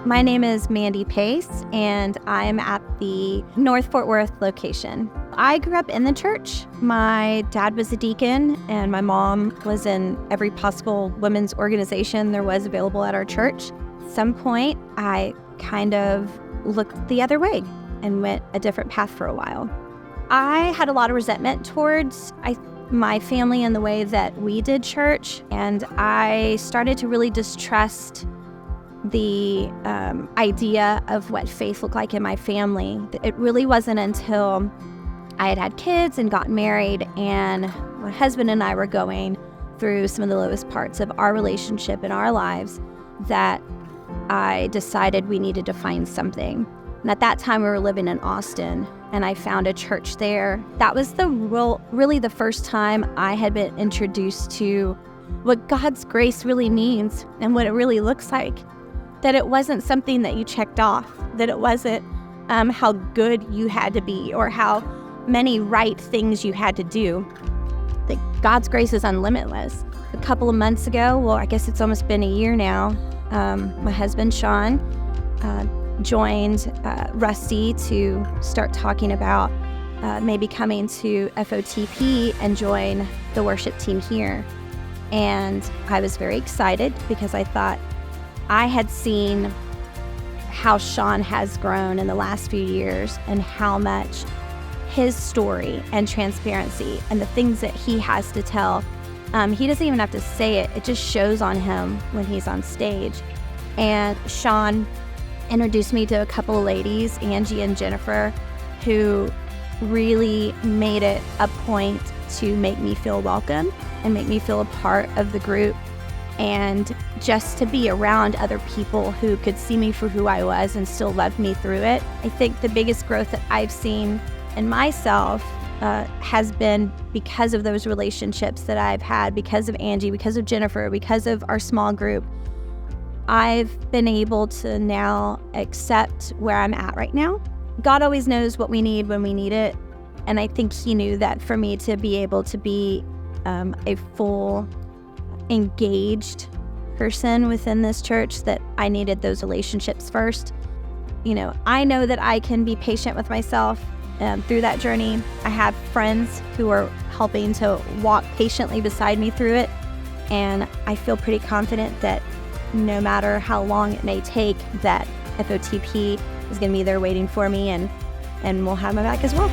My name is Mandi Pace, and I'm at the North Fort Worth location. I grew up in the church. My dad was a deacon, and my mom was in every possible women's organization there was available at our church. At some point, I kind of looked the other way and went a different path for a while. I had a lot of resentment towards my family and the way that we did church, and I started to really distrust the idea of what faith looked like in my family. It really wasn't until I had kids and got married and my husband and I were going through some of the lowest parts of our relationship in our lives that I decided we needed to find something. And at that time we were living in Austin, and I found a church there. That was really the first time I had been introduced to what God's grace really means and what it really looks like. That it wasn't something that you checked off, that it wasn't how good you had to be or how many right things you had to do. That God's grace is unlimitless. A couple of months ago, well, I guess it's almost been a year now, my husband, Sean, joined Rusty to start talking about maybe coming to FOTP and join the worship team here. And I was very excited because I thought, I had seen how Sean has grown in the last few years and how much his story and transparency and the things that he has to tell, he doesn't even have to say it. It just shows on him when he's on stage. And Sean introduced me to a couple of ladies, Angie and Jennifer, who really made it a point to make me feel welcome and make me feel a part of the group. And just to be around other people who could see me for who I was and still love me through it. I think the biggest growth that I've seen in myself has been because of those relationships that I've had, because of Angie, because of Jennifer, because of our small group. I've been able to now accept where I'm at right now. God always knows what we need when we need it. And I think he knew that for me to be able to be a full engaged person within this church, that I needed those relationships first. I know that I can be patient with myself through that journey. I have friends who are helping to walk patiently beside me through it, and I feel pretty confident that no matter how long it may take, that FOTP is going to be there waiting for me and will have my back as well.